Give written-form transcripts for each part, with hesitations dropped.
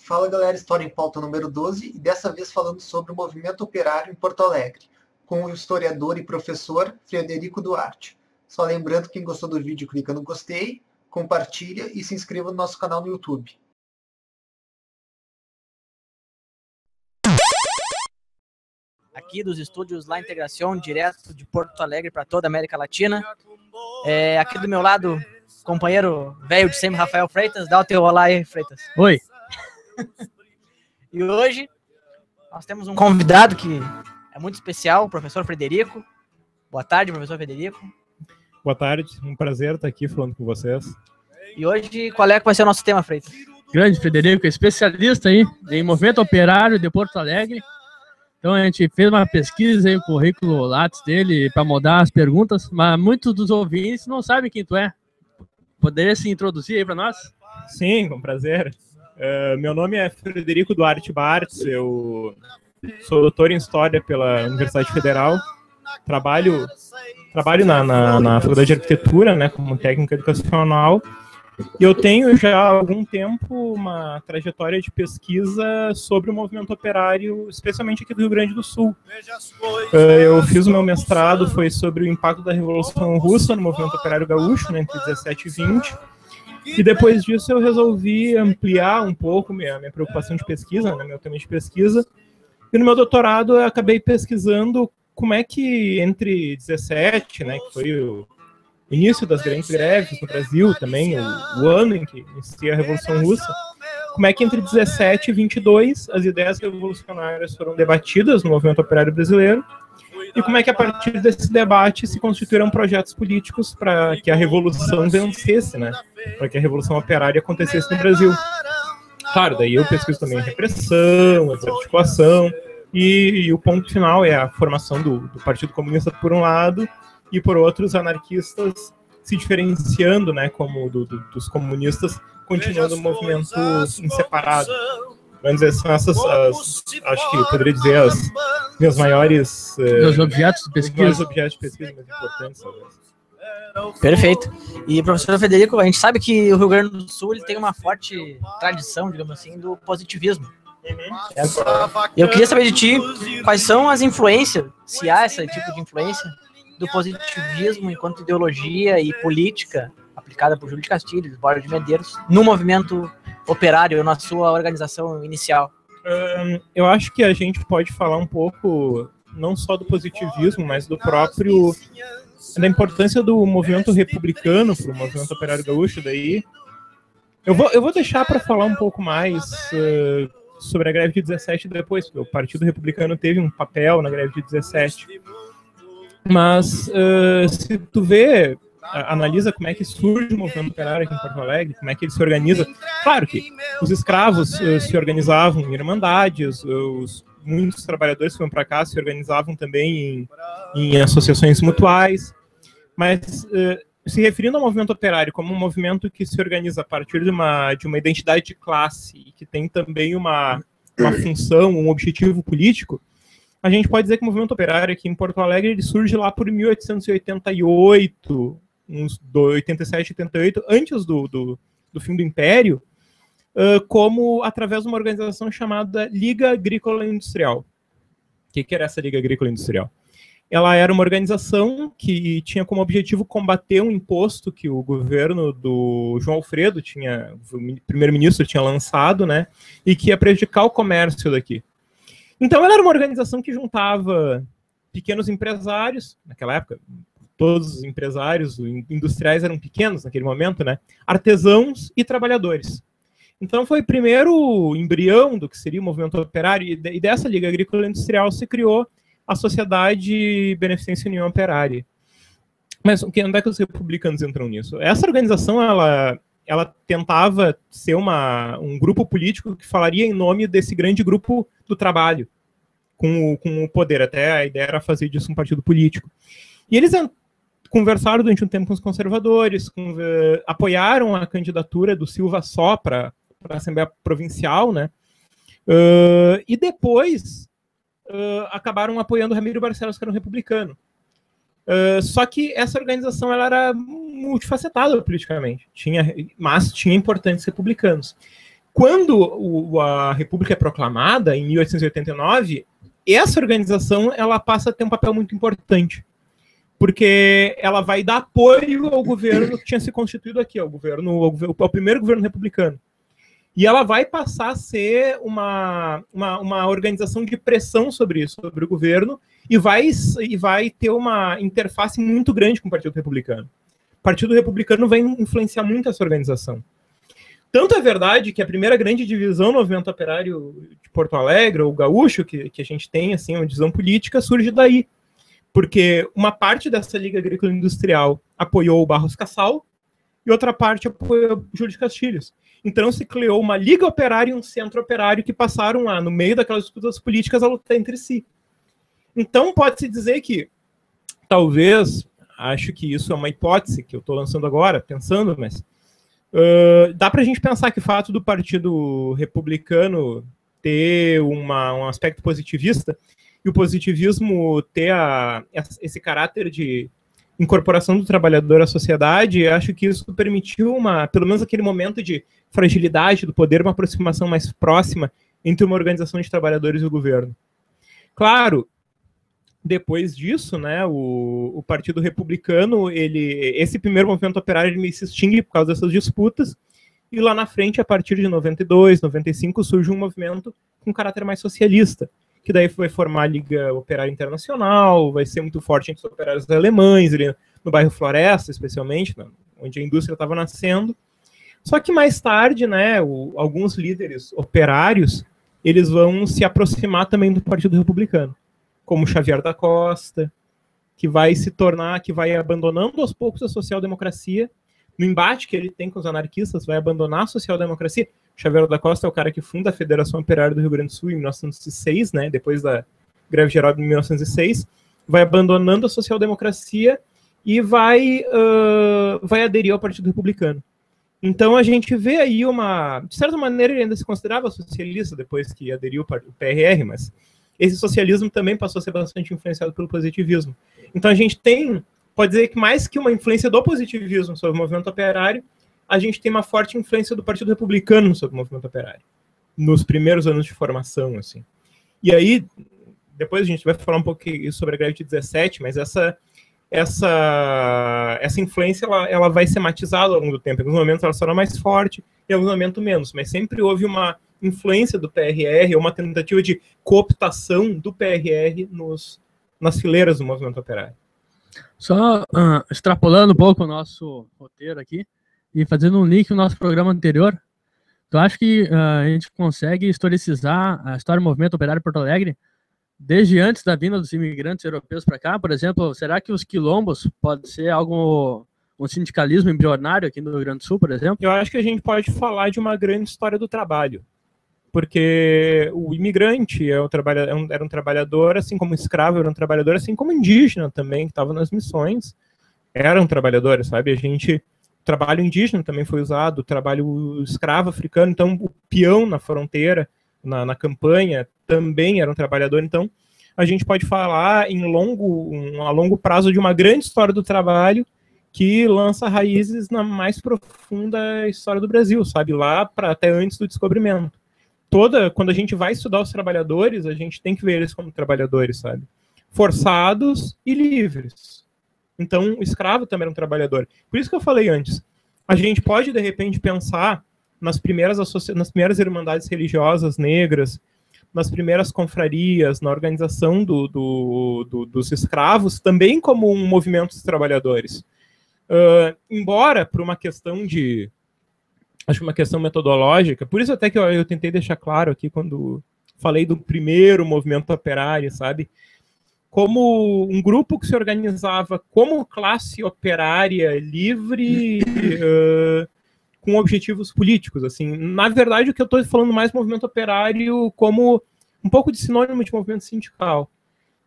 Fala galera, História em Pauta número 12 e dessa vez falando sobre o movimento operário em Porto Alegre, com o historiador e professor Frederico Duarte. Só lembrando que quem gostou do vídeo clica no gostei, compartilha e se inscreva no nosso canal no YouTube. Aqui dos estúdios La Integração, direto de Porto Alegre para toda a América Latina. Aqui do meu lado, companheiro velho de sempre, Rafael Freitas. Dá o teu olá aí, Freitas. Oi. E hoje nós temos um convidado que é muito especial, o professor Frederico. Boa tarde, professor Frederico. Boa tarde, um prazer estar aqui falando com vocês. E hoje, qual é que vai ser o nosso tema, Freitas? Grande Frederico, especialista aí em movimento operário de Porto Alegre. Então a gente fez uma pesquisa aí, o currículo Lattes dele para mudar as perguntas, mas muitos dos ouvintes não sabem quem tu é. Poderia se introduzir aí para nós? Sim, com prazer. Meu nome é Frederico Duarte Bartz, eu sou doutor em História pela Universidade Federal, trabalho na Faculdade de Arquitetura, né, como técnico educacional, e eu tenho já há algum tempo uma trajetória de pesquisa sobre o movimento operário, especialmente aqui do Rio Grande do Sul. Eu fiz o meu mestrado, foi sobre o impacto da Revolução Russa no movimento operário gaúcho, né, entre 17 e 20, e depois disso eu resolvi ampliar um pouco minha preocupação de pesquisa, né, meu tema de pesquisa, e no meu doutorado eu acabei pesquisando como é que entre 17, né, que foi o início das grandes greves no Brasil, também o ano em que inicia a Revolução Russa, como é que entre 17 e 22 as ideias revolucionárias foram debatidas no movimento operário brasileiro, e como é que a partir desse debate se constituíram projetos políticos para que a revolução vencesse, né? Para que a revolução operária acontecesse no Brasil. Claro, daí eu pesquiso também a repressão, a desarticulação, e o ponto final é a formação do Partido Comunista por um lado, e por outro os anarquistas se diferenciando, né, como dos comunistas, continuando o movimento em separado. Vamos dizer, são essas, acho que eu poderia dizer, as minhas maiores... Os objetos de pesquisa. Os objetos de pesquisa mais importantes, talvez. Perfeito. E, professor Frederico, a gente sabe que o Rio Grande do Sul ele tem uma forte tradição, digamos assim, do positivismo. E eu queria saber de ti, quais são as influências, se há esse tipo de influência, do positivismo enquanto ideologia e política aplicada por Júlio de Castilhos, Borges de Medeiros, no movimento operário, na sua organização inicial. Eu acho que a gente pode falar um pouco, não só do positivismo, mas do próprio, da importância do movimento republicano para o movimento operário gaúcho. Daí eu vou deixar para falar um pouco mais sobre a greve de 17 depois, porque o Partido Republicano teve um papel na greve de 17. Mas se tu vê, analisa como é que surge o movimento operário aqui em Porto Alegre, como é que ele se organiza. Claro que os escravos se organizavam em irmandades, muitos trabalhadores que iam para cá se organizavam também em associações mutuais, mas se referindo ao movimento operário como um movimento que se organiza a partir de uma identidade de classe e que tem também uma função, um objetivo político, a gente pode dizer que o movimento operário aqui em Porto Alegre ele surge lá por 1888, uns 87, 88, antes do fim do Império, como através de uma organização chamada Liga Agrícola Industrial. O que era essa Liga Agrícola Industrial? Ela era uma organização que tinha como objetivo combater um imposto que o governo do João Alfredo o primeiro-ministro tinha lançado, né, e que ia prejudicar o comércio daqui. Então ela era uma organização que juntava pequenos empresários, naquela época, todos os empresários industriais eram pequenos naquele momento, né? Artesãos e trabalhadores. Então foi o primeiro embrião do que seria o movimento operário, e dessa Liga Agrícola Industrial se criou a Sociedade Beneficência União Operária. Mas onde é que os republicanos entram nisso? Essa organização, ela tentava ser um grupo político que falaria em nome desse grande grupo do trabalho, com o poder. Até a ideia era fazer disso um partido político. E eles conversaram durante um tempo com os conservadores, apoiaram a candidatura do Silva Só para a Assembleia Provincial, né? E depois acabaram apoiando o Ramiro Barcelos, que era um republicano. Só que essa organização ela era multifacetada politicamente, mas tinha importantes republicanos. quando a República é proclamada, em 1889, essa organização ela passa a ter um papel muito importante, porque ela vai dar apoio ao governo que tinha se constituído aqui, ao primeiro governo republicano. E ela vai passar a ser uma organização de pressão sobre isso, sobre o governo, e vai ter uma interface muito grande com o Partido Republicano. O Partido Republicano vai influenciar muito essa organização. Tanto é verdade que a primeira grande divisão no movimento operário de Porto Alegre, ou gaúcho, que a gente tem, assim, uma divisão política, surge daí. Porque uma parte dessa Liga Agrícola Industrial apoiou o Barros Cassal e outra parte apoiou Júlio de Castilhos. Então se criou uma Liga Operária e um Centro Operário que passaram no meio daquelas disputas políticas, a lutar entre si. Então pode-se dizer que, talvez, acho que isso é uma hipótese que eu estou lançando agora, pensando, mas dá para a gente pensar que o fato do Partido Republicano ter um aspecto positivista, e o positivismo ter esse caráter de incorporação do trabalhador à sociedade, acho que isso permitiu pelo menos aquele momento de fragilidade do poder, uma aproximação mais próxima entre uma organização de trabalhadores e o governo. Claro, depois disso, né, o Partido Republicano, esse primeiro movimento operário ele se extingue por causa dessas disputas, e lá na frente, a partir de 92, 95, surge um movimento com caráter mais socialista, que daí vai formar a Liga Operária Internacional, vai ser muito forte entre os operários alemães, ali no bairro Floresta, especialmente, onde a indústria estava nascendo. Só que mais tarde, né, alguns líderes operários, eles vão se aproximar também do Partido Republicano, como Xavier da Costa, que vai abandonando aos poucos a social-democracia, no embate que ele tem com os anarquistas, vai abandonar a social-democracia. Xavier da Costa é o cara que funda a Federação Operária do Rio Grande do Sul em 1906, né, depois da greve geral de 1906, vai abandonando a social-democracia e vai aderir ao Partido Republicano. Então a gente vê aí de certa maneira ele ainda se considerava socialista depois que aderiu ao PRR, mas esse socialismo também passou a ser bastante influenciado pelo positivismo. Então a gente pode dizer que mais que uma influência do positivismo sobre o movimento operário, a gente tem uma forte influência do Partido Republicano sobre o movimento operário, nos primeiros anos de formação, assim. E aí, depois a gente vai falar um pouco sobre a greve de 17, mas essa influência ela vai ser matizada ao longo do tempo. Em alguns momentos ela será mais forte, em alguns momentos menos, mas sempre houve uma influência do PRR, ou uma tentativa de cooptação do PRR nas fileiras do movimento operário. Só extrapolando um pouco o nosso roteiro aqui, e fazendo um link no nosso programa anterior, tu acha que a gente consegue historicizar a história do movimento operário de Porto Alegre desde antes da vinda dos imigrantes europeus para cá? Por exemplo, será que os quilombos pode ser um sindicalismo embrionário aqui no Rio Grande do Sul, por exemplo? Eu acho que a gente pode falar de uma grande história do trabalho, porque o imigrante era um trabalhador, assim como o escravo era um trabalhador, assim como o indígena também, que estava nas missões, eram trabalhadores, sabe? O trabalho indígena também foi usado, o trabalho escravo africano, então o peão na fronteira, na campanha, também era um trabalhador. Então a gente pode falar a longo prazo de uma grande história do trabalho que lança raízes na mais profunda história do Brasil, sabe? Lá para até antes do descobrimento. Quando a gente vai estudar os trabalhadores, a gente tem que ver eles como trabalhadores, sabe? Forçados e livres. Então, o escravo também era um trabalhador. Por isso que eu falei antes, a gente pode, de repente, pensar nas primeiras irmandades religiosas negras, nas primeiras confrarias, na organização dos escravos, também como um movimento dos trabalhadores. Embora, por uma questão uma questão metodológica, por isso até que eu tentei deixar claro aqui quando falei do primeiro movimento operário, sabe? Como um grupo que se organizava como classe operária livre, com objetivos políticos, assim. Na verdade, o que eu estou falando mais movimento operário como um pouco de sinônimo de movimento sindical.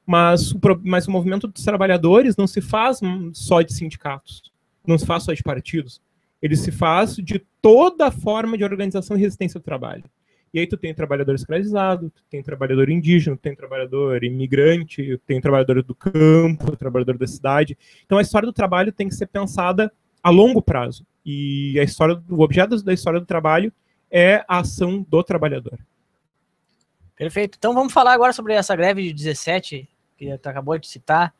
Mas o movimento dos trabalhadores não se faz só de sindicatos, não se faz só de partidos. Ele se faz de toda forma de organização e resistência ao trabalho. E aí tu tem trabalhador escravizado, tu tem trabalhador indígena, tu tem trabalhador imigrante, tu tem trabalhador do campo, trabalhador da cidade. Então a história do trabalho tem que ser pensada a longo prazo. E o objeto da história do trabalho é a ação do trabalhador. Perfeito. Então vamos falar agora sobre essa greve de 17, que tu acabou de citar.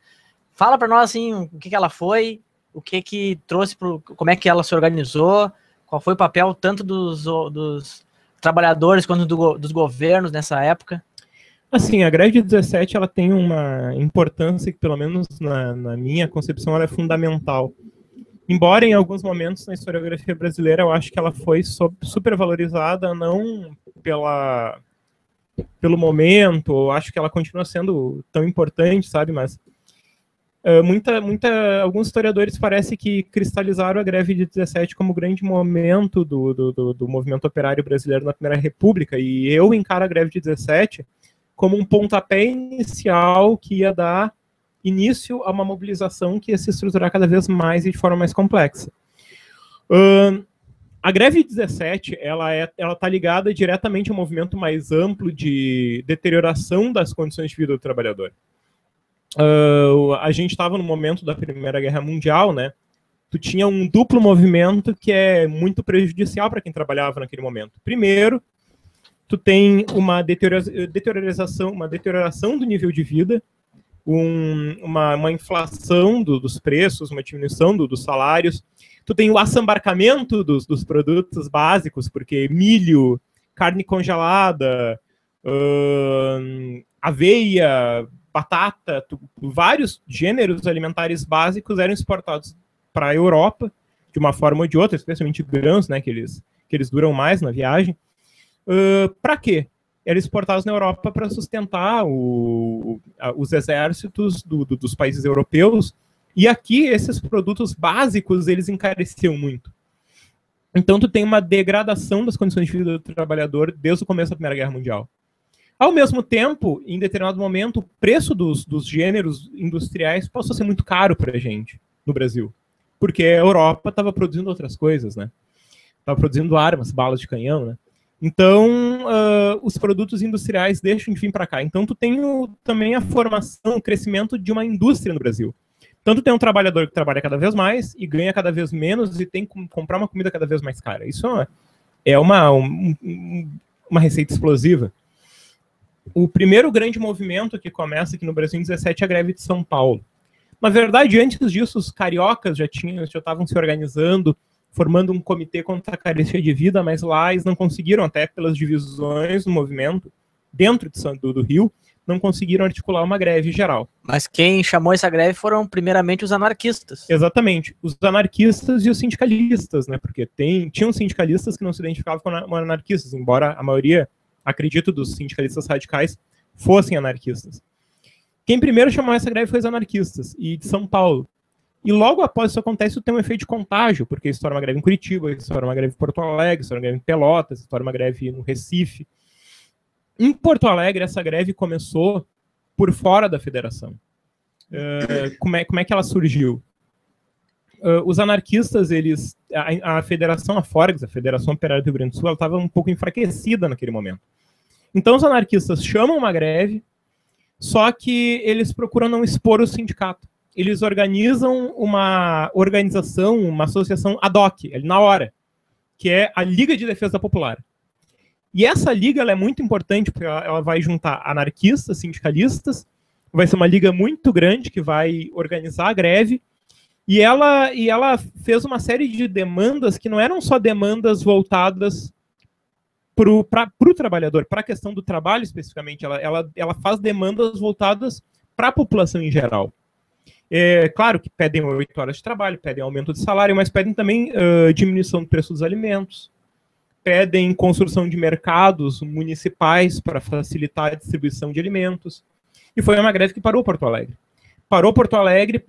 Fala para nós, assim, o que ela foi, o que trouxe, como é que ela se organizou, qual foi o papel tanto dos trabalhadores quanto dos governos nessa época. Assim, a greve de 17 ela tem uma importância que, pelo menos na minha concepção, ela é fundamental. Embora em alguns momentos na historiografia brasileira eu acho que ela foi supervalorizada, não pelo momento, eu acho que ela continua sendo tão importante, sabe, mas alguns historiadores parece que cristalizaram a greve de 17 como grande momento do movimento operário brasileiro na Primeira República, e eu encaro a greve de 17 como um pontapé inicial que ia dar início a uma mobilização que ia se estruturar cada vez mais e de forma mais complexa. A greve de 17, ela está ligada diretamente ao movimento mais amplo de deterioração das condições de vida do trabalhador. A gente estava no momento da Primeira Guerra Mundial, né? Tu tinha um duplo movimento que é muito prejudicial para quem trabalhava naquele momento. Primeiro, tu tem uma deterioração do nível de vida, uma inflação dos preços, uma diminuição dos salários. Tu tem o assambarcamento dos produtos básicos, porque milho, carne congelada, aveia, batata, vários gêneros alimentares básicos eram exportados para a Europa, de uma forma ou de outra, especialmente grãos, né, que eles duram mais na viagem. Para quê? Eram exportados na Europa para sustentar os exércitos dos países europeus, e aqui esses produtos básicos eles encareciam muito. Então tu tem uma degradação das condições de vida do trabalhador desde o começo da Primeira Guerra Mundial. Ao mesmo tempo, em determinado momento, o preço dos gêneros industriais passou a ser muito caro para a gente no Brasil, porque a Europa estava produzindo outras coisas, né? Estava produzindo armas, balas de canhão, né? Então, os produtos industriais deixam de vir para cá. Então, tu tem também a formação, o crescimento de uma indústria no Brasil. Então, tu tem um trabalhador que trabalha cada vez mais e ganha cada vez menos e tem que comprar uma comida cada vez mais cara. Isso é uma receita explosiva. O primeiro grande movimento que começa aqui no Brasil em 17 é a greve de São Paulo. Na verdade, antes disso, os cariocas já estavam se organizando, formando um comitê contra a carestia de vida, mas lá eles não conseguiram, até pelas divisões do movimento, dentro do Rio, não conseguiram articular uma greve geral. Mas quem chamou essa greve foram primeiramente os anarquistas. Exatamente, os anarquistas e os sindicalistas, né? Porque tinham sindicalistas que não se identificavam como anarquistas, embora a maioria, acredito, dos sindicalistas radicais fossem anarquistas. Quem primeiro chamou essa greve foi os anarquistas, e de São Paulo. E logo após isso acontece, tem um efeito de contágio, porque estoura uma greve em Curitiba, estoura uma greve em Porto Alegre, estoura uma greve em Pelotas, estoura uma greve no Recife. Em Porto Alegre, essa greve começou por fora da federação. Como é que ela surgiu? Os anarquistas, a federação, a Forgs, a Federação Operária do Rio Grande do Sul, ela estava um pouco enfraquecida naquele momento. Então os anarquistas chamam uma greve, só que eles procuram não expor o sindicato. Eles organizam uma organização, uma associação ad hoc, na hora, que é a Liga de Defesa Popular. E essa liga ela é muito importante, porque ela vai juntar anarquistas, sindicalistas, vai ser uma liga muito grande que vai organizar a greve, e ela fez uma série de demandas que não eram só demandas voltadas para o trabalhador, para a questão do trabalho especificamente, ela faz demandas voltadas para a população em geral. Claro que pedem 8 horas de trabalho, pedem aumento de salário, mas pedem também diminuição do preço dos alimentos, pedem construção de mercados municipais para facilitar a distribuição de alimentos. E foi uma greve que parou Porto Alegre. Parou Porto Alegre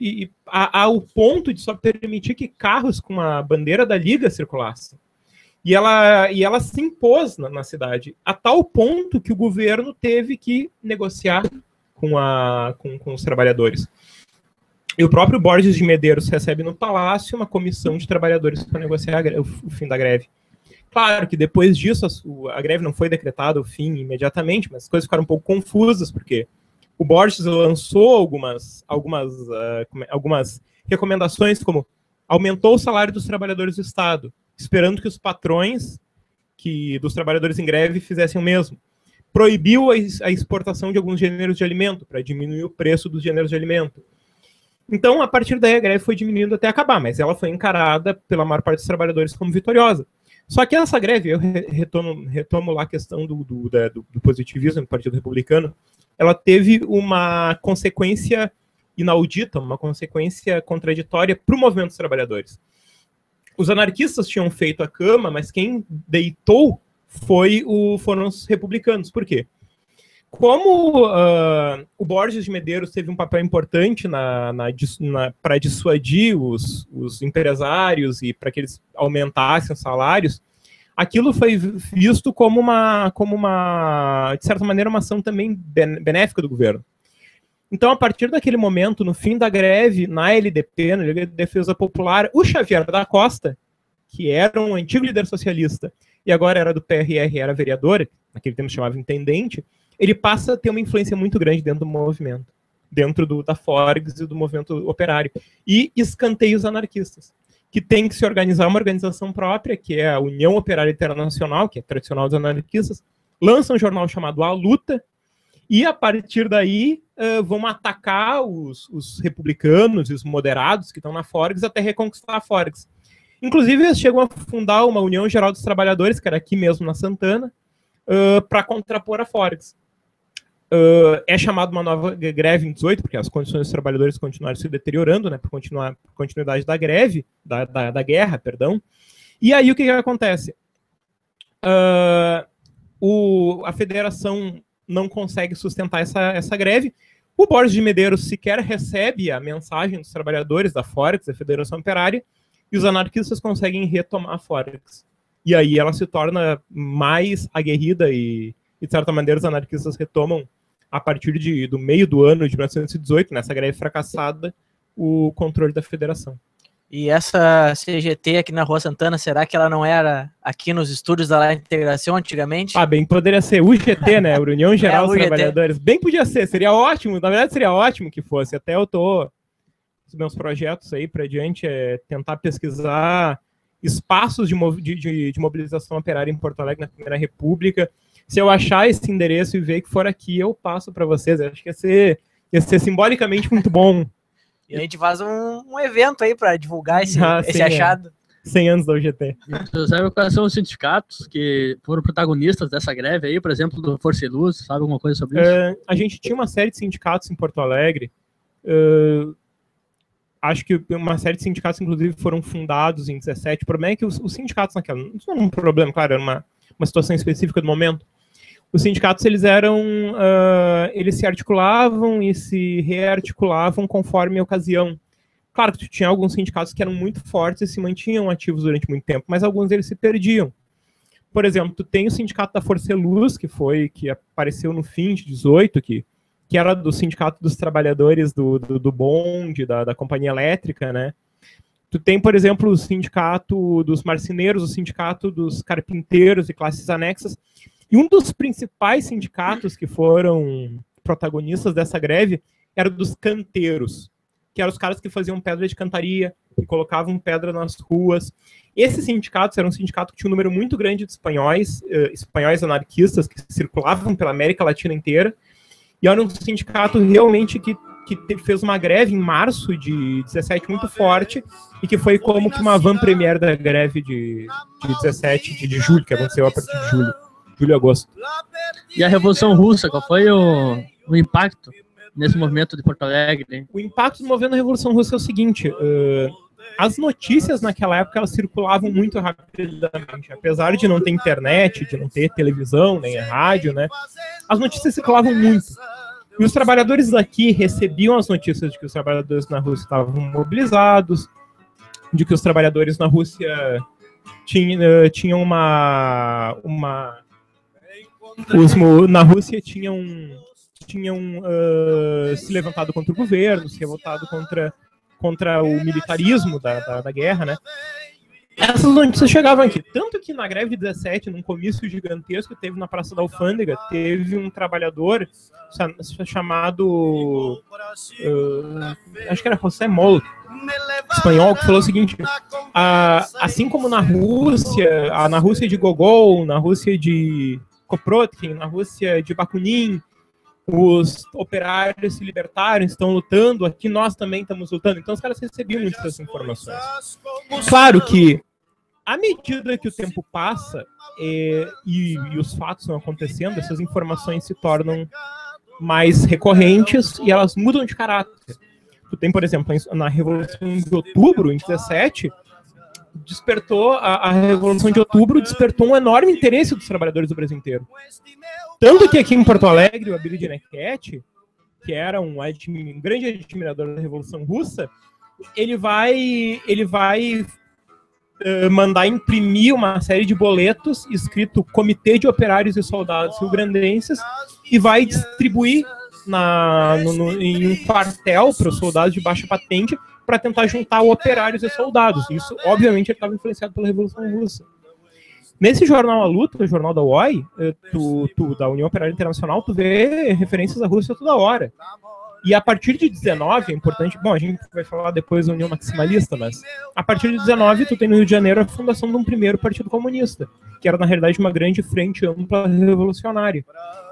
ao ponto de só permitir que carros com a bandeira da Liga circulassem. E ela se impôs na cidade, a tal ponto que o governo teve que negociar com os trabalhadores. E o próprio Borges de Medeiros recebe no Palácio uma comissão de trabalhadores para negociar o fim da greve. Claro que depois disso a greve não foi decretada o fim imediatamente, mas as coisas ficaram um pouco confusas, porque o Borges lançou algumas recomendações, como aumentou o salário dos trabalhadores do Estado, esperando que os patrões que dos trabalhadores em greve fizessem o mesmo. Proibiu a exportação de alguns gêneros de alimento, para diminuir o preço dos gêneros de alimento. Então, a partir daí, a greve foi diminuindo até acabar, mas ela foi encarada pela maior parte dos trabalhadores como vitoriosa. Só que essa greve, eu retomo lá a questão do positivismo do Partido Republicano, ela teve uma consequência inaudita, uma consequência contraditória para o movimento dos trabalhadores. Os anarquistas tinham feito a cama, mas quem deitou foram os republicanos. Por quê? Como o Borges de Medeiros teve um papel importante para dissuadir os empresários e para que eles aumentassem os salários, aquilo foi visto como de certa maneira, uma ação também benéfica do governo. Então, a partir daquele momento, no fim da greve, na LDP, na Liga de Defesa Popular, o Xavier da Costa, que era um antigo líder socialista e agora era do PRR, era vereador, naquele tempo se chamava intendente, ele passa a ter uma influência muito grande dentro do movimento, dentro da Forgs e do movimento operário, e escanteia os anarquistas, que tem que se organizar uma organização própria, que é a União Operária Internacional, que é tradicional dos anarquistas, lança um jornal chamado A Luta, e a partir daí vão atacar os republicanos e os moderados que estão na Forgs até reconquistar a Forgs. Inclusive, eles chegam a fundar uma União Geral dos Trabalhadores, que era aqui mesmo na Santana, para contrapor a Forgs. É chamado uma nova greve em 18, porque as condições dos trabalhadores continuaram se deteriorando, né, por continuidade da greve, da guerra, perdão. E aí o que acontece? A federação não consegue sustentar essa greve. O Borges de Medeiros sequer recebe a mensagem dos trabalhadores da Forgs, da Federação Operária, e os anarquistas conseguem retomar a Forgs. E aí ela se torna mais aguerrida e de certa maneira, os anarquistas retomam, a partir do meio do ano de 1918, nessa greve fracassada, o controle da federação. E essa CGT aqui na Rua Santana, será que ela não era aqui nos estúdios da Integração antigamente? Bem, poderia ser UGT, né? União Geral dos Trabalhadores. Bem podia ser, seria ótimo, na verdade seria ótimo que fosse. Até eu os meus projetos aí para diante é tentar pesquisar espaços de mobilização operária em Porto Alegre na Primeira República. Se eu achar esse endereço e ver que for aqui, eu passo para vocês. Eu acho que ia ser simbolicamente muito bom. E a gente faz um evento aí para divulgar esse achado. 100 anos da UGT. Você sabe quais são os sindicatos que foram protagonistas dessa greve aí, por exemplo, do Força e Luz? Sabe alguma coisa sobre isso? A gente tinha uma série de sindicatos em Porto Alegre. Acho que uma série de sindicatos, inclusive, foram fundados em 17. O problema é que os sindicatos naquela... Não era um problema, claro, era uma situação específica do momento. Os sindicatos, eles se articulavam e se rearticulavam conforme a ocasião. Claro que tinha alguns sindicatos que eram muito fortes e se mantinham ativos durante muito tempo, mas alguns deles se perdiam. Por exemplo, tu tem o sindicato da Força e Luz, que apareceu no fim de 18, que era do sindicato dos trabalhadores do bonde, da companhia elétrica, né? Tu tem, por exemplo, o sindicato dos marceneiros, o sindicato dos carpinteiros e classes anexas. E um dos principais sindicatos que foram protagonistas dessa greve era dos canteiros, que eram os caras que faziam pedra de cantaria, que colocavam pedra nas ruas. Esses sindicatos eram um sindicato que tinha um número muito grande de espanhóis anarquistas que circulavam pela América Latina inteira, e era um sindicato realmente que fez uma greve em março de 17 muito forte, e que foi como que uma avant-première da greve de 17 de julho, que aconteceu a partir de julho e agosto. E a Revolução Russa, qual foi o impacto nesse movimento de Porto Alegre? Hein? O impacto do movimento da Revolução Russa é o seguinte, as notícias naquela época elas circulavam muito rapidamente, apesar de não ter internet, de não ter televisão, nem rádio, né? As notícias circulavam muito. E os trabalhadores daqui recebiam as notícias de que os trabalhadores na Rússia estavam mobilizados, de que os trabalhadores na Rússia tinham na Rússia tinham se levantado contra o governo, se revoltado contra o militarismo da guerra, né? Essas notícias chegavam aqui. Tanto que na greve de 17, num comício gigantesco que teve na Praça da Alfândega, teve um trabalhador chamado... acho que era José Moll. espanhol, que falou o seguinte: assim como na Rússia de Gogol, na Rússia de Kropotkin, na Rússia de Bakunin, os operários se libertaram, estão lutando, aqui nós também estamos lutando. Então os caras recebiam muitas dessas informações. Claro que, à medida que o tempo passa e os fatos vão acontecendo, essas informações se tornam mais recorrentes e elas mudam de caráter. Tu tem, por exemplo, na Revolução de Outubro, em 17, a Revolução de Outubro despertou um enorme interesse dos trabalhadores do Brasil inteiro. Tanto que aqui em Porto Alegre, o Abílio Denequete, que era um grande admirador da Revolução Russa, ele vai mandar imprimir uma série de boletos escrito Comitê de Operários e Soldados Rio-Grandenses e vai distribuir em um quartel para os soldados de baixa patente para tentar juntar operários e soldados. Isso, obviamente, estava influenciado pela Revolução Russa. Nesse jornal A Luta, o jornal da UOI, da União Operária Internacional, tu vê referências à Rússia toda hora. E a partir de 19, é importante... Bom, a gente vai falar depois da União Maximalista, mas a partir de 19, tu tem no Rio de Janeiro a fundação de um primeiro partido comunista, que era, na realidade, uma grande frente ampla revolucionária.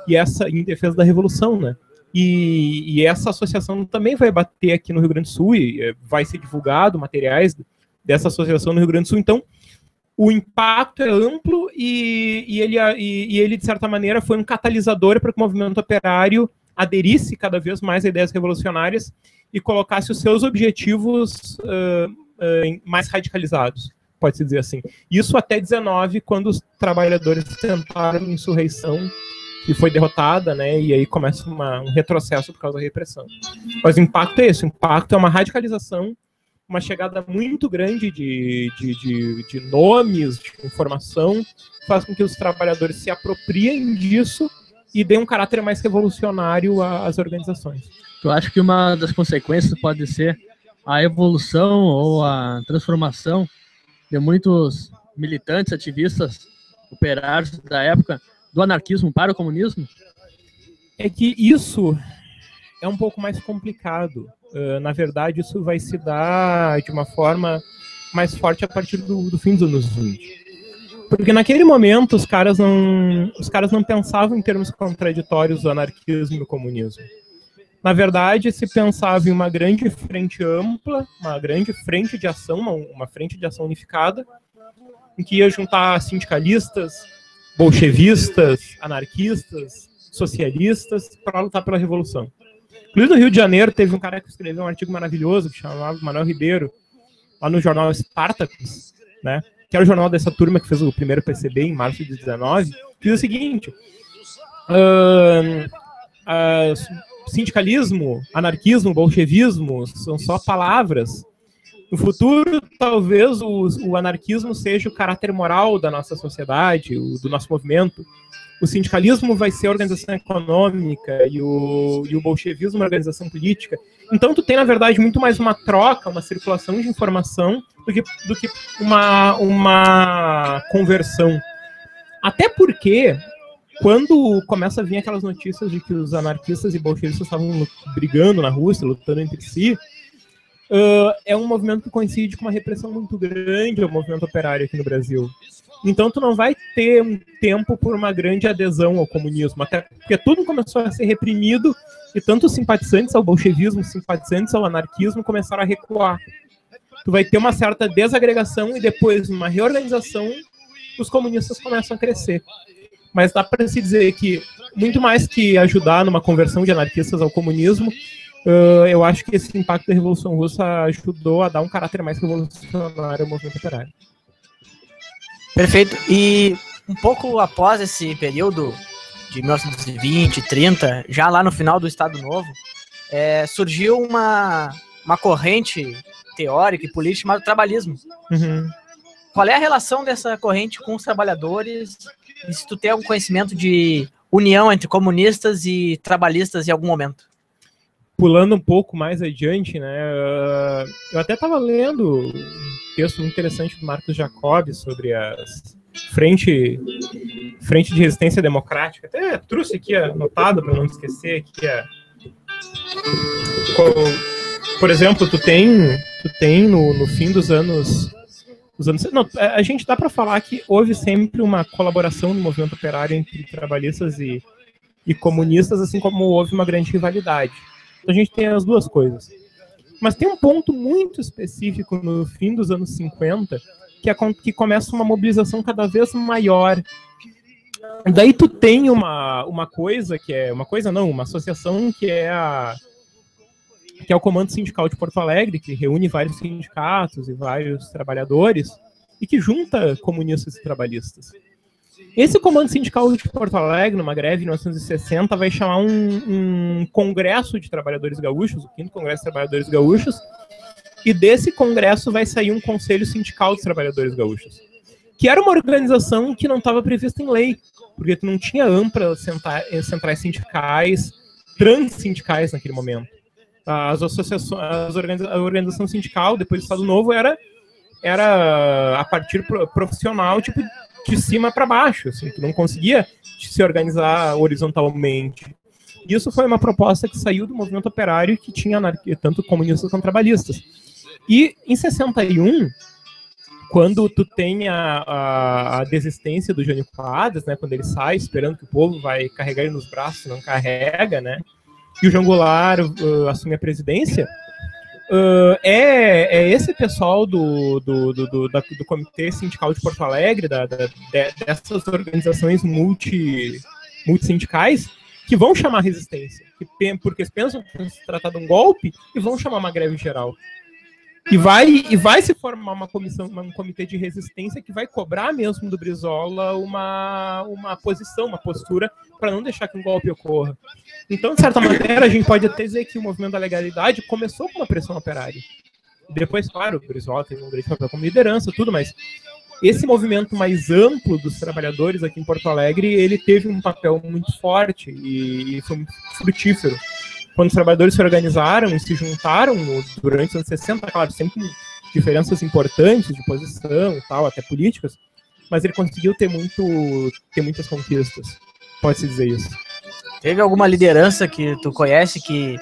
E essa em defesa da Revolução, né? E essa associação também vai bater aqui no Rio Grande do Sul e vai ser divulgado materiais dessa associação no Rio Grande do Sul. Então, o impacto é amplo e ele, de certa maneira, foi um catalisador para que o movimento operário aderisse cada vez mais a ideias revolucionárias e colocasse os seus objetivos mais radicalizados, pode-se dizer assim. Isso até 19, quando os trabalhadores tentaram a insurreição, que foi derrotada, né, e aí começa um retrocesso por causa da repressão. Mas o impacto é esse, o impacto é uma radicalização, uma chegada muito grande de nomes, de informação, faz com que os trabalhadores se apropriem disso e dê um caráter mais revolucionário às organizações. Tu acha que uma das consequências pode ser a evolução ou a transformação de muitos militantes, ativistas, operários da época, do anarquismo para o comunismo? É que isso é um pouco mais complicado. Na verdade, isso vai se dar de uma forma mais forte a partir do fim dos anos 20. Porque naquele momento os caras não pensavam em termos contraditórios do anarquismo e do comunismo. Na verdade, se pensava em uma grande frente ampla, uma grande frente de ação, uma frente de ação unificada, em que ia juntar sindicalistas, bolchevistas, anarquistas, socialistas, para lutar pela Revolução. Inclusive, no Rio de Janeiro, teve um cara que escreveu um artigo maravilhoso, que chamava Manuel Ribeiro, lá no jornal Spartacus, né? Que era o jornal dessa turma que fez o primeiro PCB em março de 19, que diz o seguinte: sindicalismo, anarquismo, bolchevismo são só palavras. No futuro, talvez o anarquismo seja o caráter moral da nossa sociedade, do nosso movimento. O sindicalismo vai ser a organização econômica e o bolchevismo uma organização política. Então, tu tem, na verdade, muito mais uma troca, uma circulação de informação do que uma conversão. Até porque, quando começa a vir aquelas notícias de que os anarquistas e bolchevistas estavam brigando na Rússia, lutando entre si, é um movimento que coincide com uma repressão muito grande ao movimento operário aqui no Brasil. Então tu não vai ter um tempo por uma grande adesão ao comunismo, até porque tudo começou a ser reprimido e tanto os simpatizantes ao bolchevismo, os simpatizantes ao anarquismo começaram a recuar. Tu vai ter uma certa desagregação e depois uma reorganização, os comunistas começam a crescer. Mas dá para se dizer que, muito mais que ajudar numa conversão de anarquistas ao comunismo, eu acho que esse impacto da Revolução Russa ajudou a dar um caráter mais revolucionário ao movimento operário. Perfeito. E um pouco após esse período de 1920, 30, já lá no final do Estado Novo, surgiu uma corrente teórica e política chamada trabalhismo. Uhum. Qual é a relação dessa corrente com os trabalhadores? E se tu tem algum conhecimento de união entre comunistas e trabalhistas em algum momento? Pulando um pouco mais adiante, né? Eu até estava lendo um texto muito interessante do Marcos Jacob sobre a frente de resistência democrática. Até trouxe aqui anotado para não esquecer que por exemplo, tu tem tu tem no fim dos anos... Não, a gente dá para falar que houve sempre uma colaboração no movimento operário entre trabalhistas e comunistas, assim como houve uma grande rivalidade. Então a gente tem as duas coisas. Mas tem um ponto muito específico no fim dos anos 50, que começa uma mobilização cada vez maior. Daí tu tem uma coisa que é... Uma coisa não, uma associação que é o Comando Sindical de Porto Alegre, que reúne vários sindicatos e vários trabalhadores, e que junta comunistas e trabalhistas. Esse Comando Sindical de Porto Alegre, numa greve em 1960, vai chamar um Congresso de Trabalhadores Gaúchos, o 5º Congresso de Trabalhadores Gaúchos, e desse congresso vai sair um Conselho Sindical dos Trabalhadores Gaúchos, que era uma organização que não estava prevista em lei, porque tu não tinha amplas centrais sindicais, transsindicais naquele momento. As associações, a organização sindical, depois do Estado Novo, era a partir profissional, tipo, de cima para baixo, assim, tu não conseguia se organizar horizontalmente. Isso foi uma proposta que saiu do movimento operário, que tinha tanto comunistas quanto trabalhistas. E em 61, quando tu tem a desistência do Jânio Quadros, né, quando ele sai esperando que o povo vai carregar ele nos braços, não carrega, né, e o João Goulart assume a presidência, é esse pessoal do Comitê Sindical de Porto Alegre, dessas organizações multissindicais, que vão chamar resistência, porque eles pensam que se trata de um golpe e vão chamar uma greve geral. E vai se formar uma comissão, um comitê de resistência que vai cobrar mesmo do Brizola uma posição, uma postura, para não deixar que um golpe ocorra. Então, de certa maneira, a gente pode até dizer que o movimento da legalidade começou com uma pressão operária. Depois, claro, o Brizola teve um grande papel como liderança, tudo, mas esse movimento mais amplo dos trabalhadores aqui em Porto Alegre, ele teve um papel muito forte e foi muito frutífero. Quando os trabalhadores se organizaram e se juntaram durante os anos 60, claro, sempre com diferenças importantes de posição e tal, até políticas, mas ele conseguiu ter muitas conquistas, pode-se dizer isso. Teve alguma liderança que tu conhece que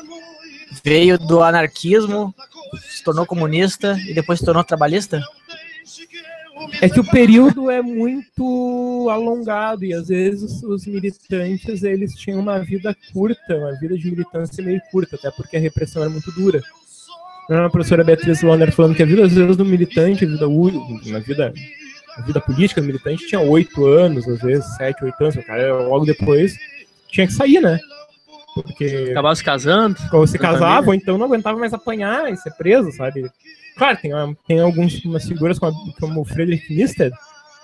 veio do anarquismo, se tornou comunista e depois se tornou trabalhista? É que o período é muito alongado e às vezes os militantes eles tinham uma vida curta, uma vida de militância meio curta, até porque a repressão era muito dura. A professora Beatriz Lohner falando que a vida às vezes do militante, a vida política do militante tinha 8 anos, às vezes 7, 8 anos, o cara logo depois tinha que sair, né? Porque acabava se casando. Ou se casava, ou então não aguentava mais apanhar e ser preso, sabe? Claro, tem algumas figuras como o Friedrich Nietzsche,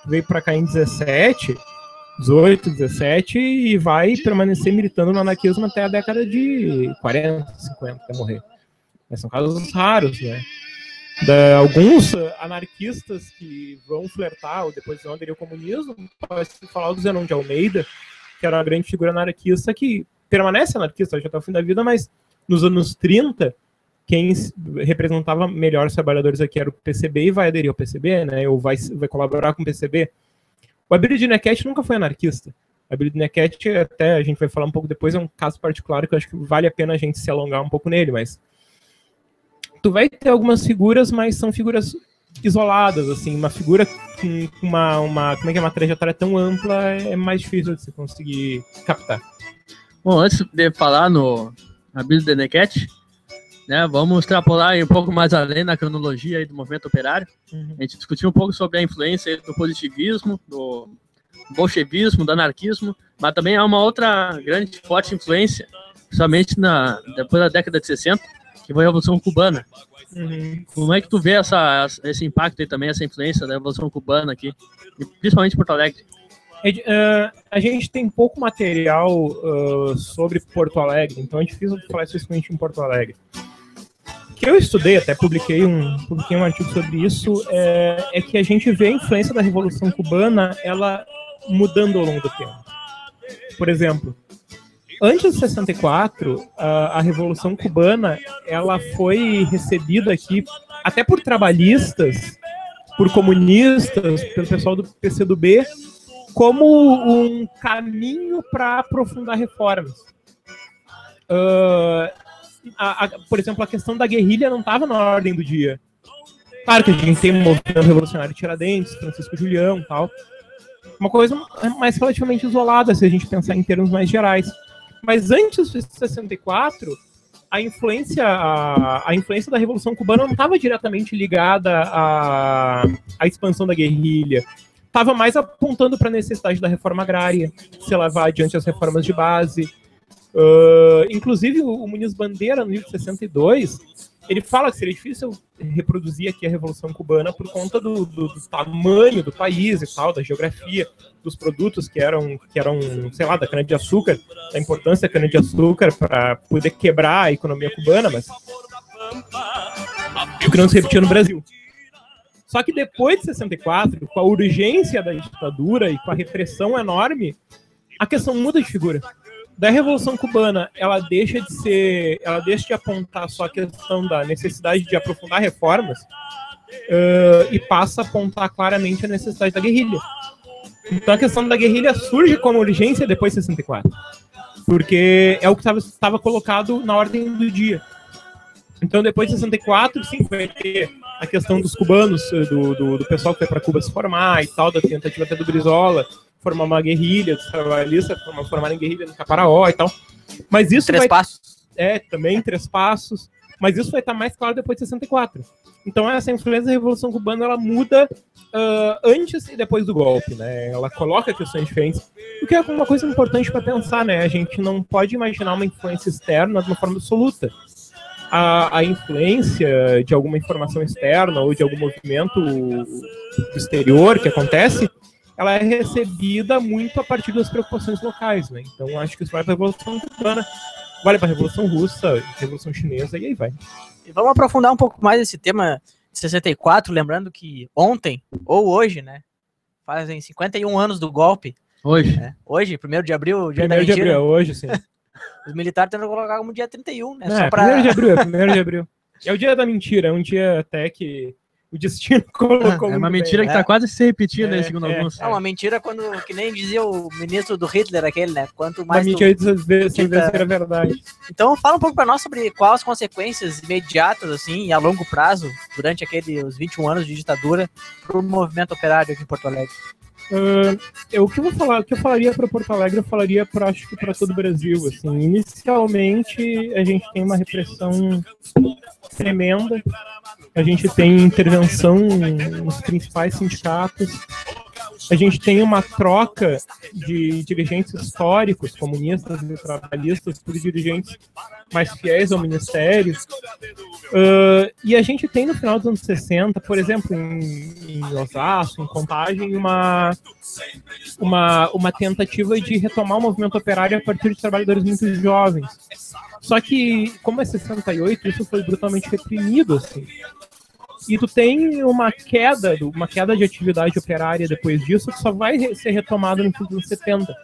que veio pra cá em 18, 17, e vai permanecer militando no anarquismo até a década de 40, 50, até morrer. Mas são casos raros, né? Alguns anarquistas que vão flertar ou depois vão aderir ao comunismo, pode-se falar do Zenon de Almeida, que era uma grande figura anarquista que permanece anarquista já até o fim da vida, mas nos anos 30, quem representava melhor os trabalhadores aqui era o PCB e vai aderir ao PCB, né? Ou vai colaborar com o PCB. O Abílio de Nequete nunca foi anarquista. O Abílio de Nequete, até a gente vai falar um pouco depois, é um caso particular que eu acho que vale a pena a gente se alongar um pouco nele, mas tu vai ter algumas figuras, mas são figuras isoladas, assim, uma figura com uma trajetória tão ampla é mais difícil de se conseguir captar. Bom, antes de falar no Abílio de Nequete, né, vamos extrapolar um pouco mais além na cronologia aí do movimento operário. A gente discutiu um pouco sobre a influência do positivismo, do bolchevismo, do anarquismo, mas também há uma outra grande, forte influência, principalmente depois da década de 60, que foi a Revolução Cubana. Como é que tu vê esse impacto e também, essa influência da Revolução Cubana aqui, principalmente em Porto Alegre? A gente tem pouco material sobre Porto Alegre, então é difícil falar especificamente em Porto Alegre. O que eu estudei, até publiquei um artigo sobre isso, é que a gente vê a influência da Revolução Cubana, ela mudando ao longo do tempo. Por exemplo, antes de 64, a Revolução Cubana, ela foi recebida aqui, até por trabalhistas, por comunistas, pelo pessoal do PCdoB, como um caminho para aprofundar reformas. Por exemplo, a questão da guerrilha não estava na ordem do dia. Claro que a gente tem um movimento revolucionário Tiradentes, Francisco Julião e tal. Uma coisa mais relativamente isolada, se a gente pensar em termos mais gerais. Mas antes de 64, a influência da Revolução Cubana não estava diretamente ligada à expansão da guerrilha. Estava mais apontando para a necessidade da reforma agrária, se levar adiante as reformas de base. Inclusive, o Muniz Bandeira, no livro 62, ele fala que seria difícil reproduzir aqui a Revolução Cubana por conta do tamanho do país e tal, da geografia, dos produtos que eram, sei lá, da cana-de-açúcar, da importância da cana-de-açúcar para poder quebrar a economia cubana, mas o que não se repetia no Brasil. Só que depois de 64, com a urgência da ditadura e com a repressão enorme, a questão muda de figura. Da Revolução Cubana, ela deixa de apontar só a questão da necessidade de aprofundar reformas e passa a apontar claramente a necessidade da guerrilha. Então a questão da guerrilha surge como urgência depois de 64, porque é o que estava colocado na ordem do dia. Então depois de 64, sim, vai ter a questão dos cubanos, do pessoal que foi para Cuba se formar e tal, da tentativa até do Brizola, formar uma guerrilha dos trabalhistas, formar em guerrilha no Caparaó e tal. Mas isso Três passos. Também 3 passos. Mas isso vai estar mais claro depois de 64. Então essa influência da Revolução Cubana, ela muda antes e depois do golpe, né? Ela coloca questões diferentes. O que é uma coisa importante para pensar, né? A gente não pode imaginar uma influência externa de uma forma absoluta. A influência de alguma informação externa ou de algum movimento exterior que acontece, ela é recebida muito a partir das preocupações locais, né? Então acho que isso vai para a Revolução Cubana, vale para a Revolução Russa, Revolução Chinesa, e aí vai. E vamos aprofundar um pouco mais esse tema de 64, lembrando que ontem, ou hoje, né, fazem 51 anos do golpe. Hoje. Né? Hoje, 1º de abril, dia 1º da mentira. de abril, hoje, sim. Os militares tentam colocar como dia 31, né? Não, só pra... 1º de abril, 1º de abril. É o dia da mentira, é um dia até que o destino colocou. É uma mentira que tá quase se repetindo, né, segundo alguns. É uma mentira quando, que nem dizia o ministro do Hitler, aquele, né? Quanto Uma mais mentira sem ver se era verdade. Então fala um pouco para nós sobre quais as consequências imediatas, assim, e a longo prazo, durante os 21 anos de ditadura, para o movimento operário aqui em Porto Alegre. O que eu falaria para Porto Alegre, eu falaria acho que para todo o Brasil. Assim. Inicialmente, a gente tem uma repressão tremenda, a gente tem intervenção nos principais sindicatos, a gente tem uma troca de dirigentes históricos, comunistas e trabalhistas, por dirigentes mais fiéis ao Ministério. E a gente tem no final dos anos 60, por exemplo, em Osasco, em Contagem, uma tentativa de retomar o movimento operário a partir de trabalhadores muito jovens. Só que, como é 68, isso foi brutalmente reprimido, assim. E tu tem uma queda de atividade operária depois disso, que só vai ser retomada no fim dos anos 70.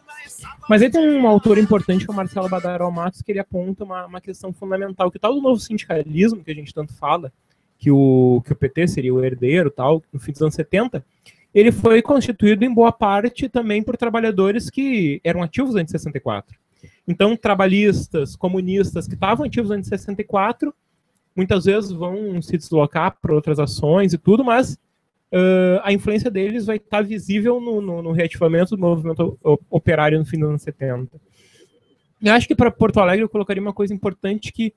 Mas aí tem um autor importante, que é o Marcelo Badaró Matos, que ele aponta uma questão fundamental, que tal do novo sindicalismo, que a gente tanto fala, que o PT seria o herdeiro, tal, no fim dos anos 70, ele foi constituído em boa parte também por trabalhadores que eram ativos antes de 64. Então, trabalhistas, comunistas que estavam ativos antes de 64, muitas vezes vão se deslocar para outras ações e tudo, mas a influência deles vai estar visível no reativamento do movimento operário no fim dos anos 70. Eu acho que para Porto Alegre eu colocaria uma coisa importante, que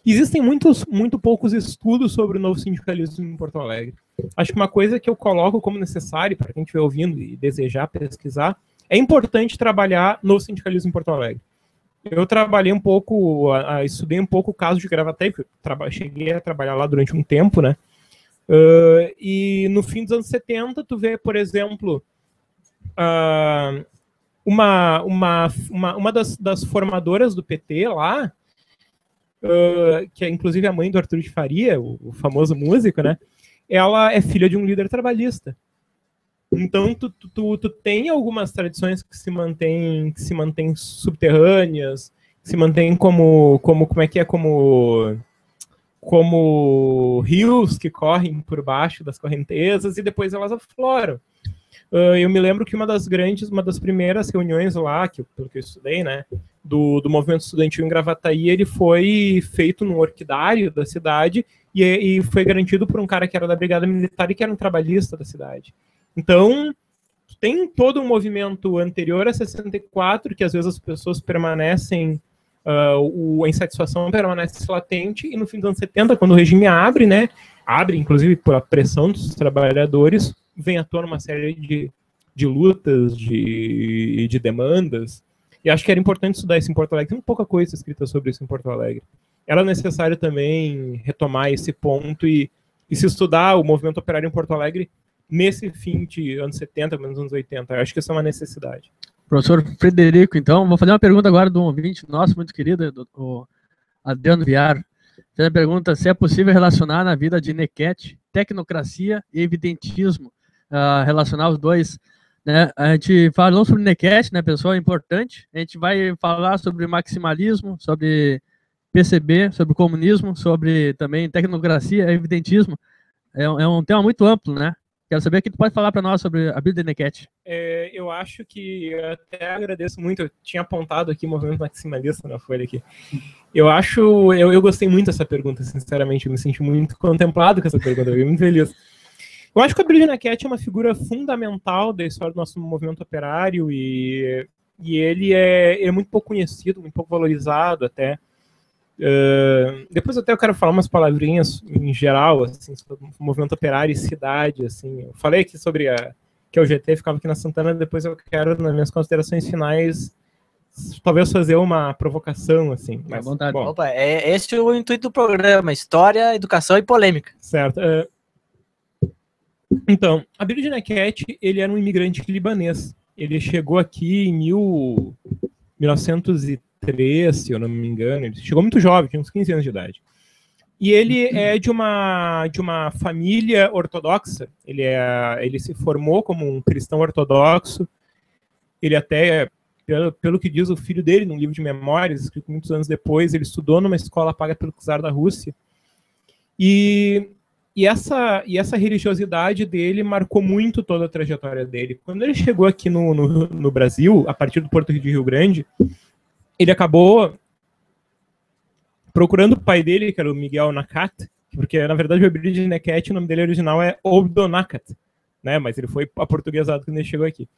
existem muito poucos estudos sobre o novo sindicalismo em Porto Alegre. Acho que uma coisa que eu coloco como necessário para quem estiver ouvindo e desejar pesquisar, é importante trabalhar no sindicalismo em Porto Alegre. Eu trabalhei um pouco, estudei um pouco o caso de Gravataí, porque cheguei a trabalhar lá durante um tempo, né? E no fim dos anos 70, tu vê, por exemplo, uma das formadoras do PT lá, que é inclusive a mãe do Arthur de Faria, o famoso músico, né? Ela é filha de um líder trabalhista. Então, tu tem algumas tradições que se mantêm subterrâneas, que se mantêm como rios que correm por baixo das correntezas e depois elas afloram. Eu me lembro que uma das primeiras reuniões lá, pelo que eu estudei, né, do movimento estudantil em Gravataí, ele foi feito no orquidário da cidade, e foi garantido por um cara que era da Brigada Militar e que era um trabalhista da cidade. Então, tem todo um movimento anterior a 64, que às vezes as pessoas permanecem, a insatisfação permanece latente, e no fim dos anos 70, quando o regime abre, né, abre inclusive por a pressão dos trabalhadores, vem à tona uma série de lutas, de demandas, e acho que era importante estudar isso em Porto Alegre. Tem pouca coisa escrita sobre isso em Porto Alegre. Era necessário também retomar esse ponto e se estudar o movimento operário em Porto Alegre nesse fim de anos 70, menos anos 80. Eu acho que isso é uma necessidade. Professor Frederico, então, vou fazer uma pergunta agora do ouvinte nosso, muito querido, o Adriano Viar. Fez a pergunta se é possível relacionar na vida de Nequete, tecnocracia e evidentismo, relacionar os dois. Né? A gente falou sobre Nequete, né, pessoal, é importante. A gente vai falar sobre maximalismo, sobre PCB, sobre comunismo, sobre também tecnocracia e evidentismo. É um tema muito amplo, né? Quero saber o que tu pode falar para nós sobre a Bíblia de Nequete. Eu acho que, eu até agradeço muito, eu tinha apontado aqui o movimento maximalista na folha aqui. Eu gostei muito dessa pergunta, sinceramente, eu me senti muito contemplado com essa pergunta, eu fiquei muito feliz. Eu acho que a Bíblia de Nequete é uma figura fundamental da história do nosso movimento operário e ele é muito pouco conhecido, muito pouco valorizado até. Depois até eu quero falar umas palavrinhas em geral, assim, sobre o movimento operário e cidade, assim. Eu falei aqui sobre que o GT ficava aqui na Santana, depois eu quero, nas minhas considerações finais, talvez fazer uma provocação, assim. Mas, bom. Opa, esse é o intuito do programa, história, educação e polêmica. Certo. Então, a Bíblia de Nequete, ele era um imigrante libanês. Ele chegou aqui em 1903, se eu não me engano. Ele chegou muito jovem, tinha uns 15 anos de idade. E ele é de uma família ortodoxa. Ele se formou como um cristão ortodoxo. Ele até, pelo que diz o filho dele, num livro de memórias, escrito muitos anos depois, ele estudou numa escola paga pelo czar da Rússia. E essa religiosidade dele marcou muito toda a trajetória dele. Quando ele chegou aqui no Brasil, a partir do Porto de Rio Grande, ele acabou procurando o pai dele, que era o Miguel Nakat, porque, na verdade, o Abílio de Nequete, o nome dele original é Obdo Nakat, né? Mas ele foi aportuguesado quando ele chegou aqui.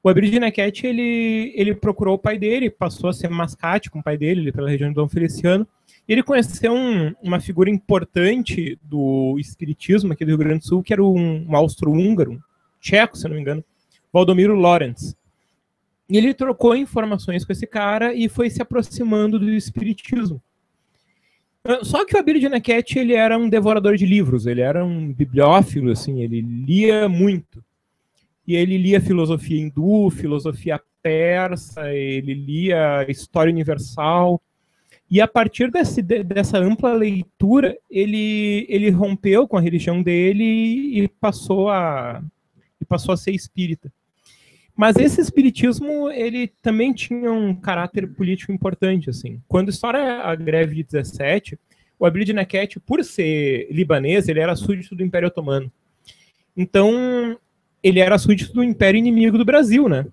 O Abílio de Nequete, ele procurou o pai dele, passou a ser mascate com o pai dele, ali pela região de Dom Feliciano, e ele conheceu uma figura importante do espiritismo aqui do Rio Grande do Sul, que era um austro-húngaro, um tcheco, se não me engano, Valdomiro Lorenz. E ele trocou informações com esse cara e foi se aproximando do espiritismo. Só que o Abílio de Nequete, ele era um devorador de livros, ele era um bibliófilo, assim, ele lia muito. E ele lia filosofia hindu, filosofia persa, ele lia história universal. E a partir dessa ampla leitura, ele rompeu com a religião dele e passou a ser espírita. Mas esse espiritismo, ele também tinha um caráter político importante, assim. Quando estoura a greve de 17, o Abílio de Nequete, por ser libanês, ele era súdito do Império Otomano. Então, ele era súdito do Império Inimigo do Brasil, né?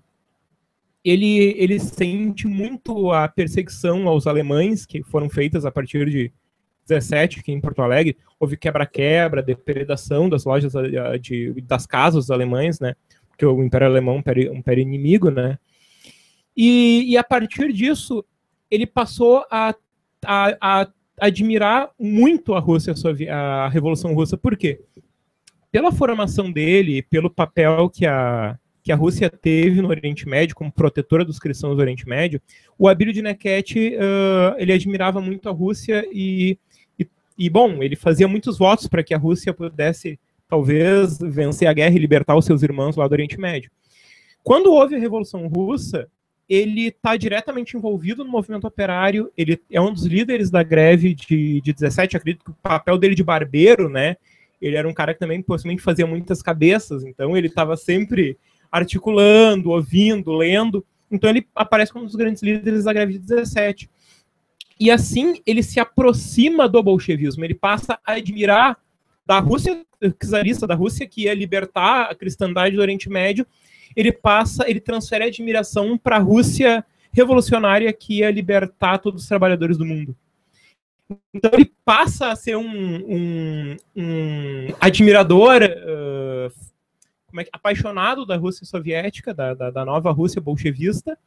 Ele sente muito a perseguição aos alemães, que foram feitas a partir de 17, aqui em Porto Alegre. Houve quebra-quebra, depredação das lojas, das casas dos alemães, né? Porque o Império Alemão é um império inimigo, né? E a partir disso, ele passou a admirar muito a Rússia, a Revolução Russa. Por quê? Pela formação dele, pelo papel que a Rússia teve no Oriente Médio, como protetora dos cristãos do Oriente Médio, o Abílio de Nequete, ele admirava muito a Rússia e, bom, ele fazia muitos votos para que a Rússia pudesse, talvez, vencer a guerra e libertar os seus irmãos lá do Oriente Médio. Quando houve a Revolução Russa, ele está diretamente envolvido no movimento operário, ele é um dos líderes da greve de 17, acredito que o papel dele de barbeiro, né, ele era um cara que também possivelmente fazia muitas cabeças, então ele estava sempre articulando, ouvindo, lendo, então ele aparece como um dos grandes líderes da greve de 17. E assim ele se aproxima do bolchevismo, ele passa a admirar da Rússia czarista, da Rússia que ia libertar a cristandade do Oriente Médio, ele transfere a admiração para a Rússia revolucionária que ia libertar todos os trabalhadores do mundo. Então ele passa a ser um admirador apaixonado da Rússia soviética, da nova Rússia bolchevista,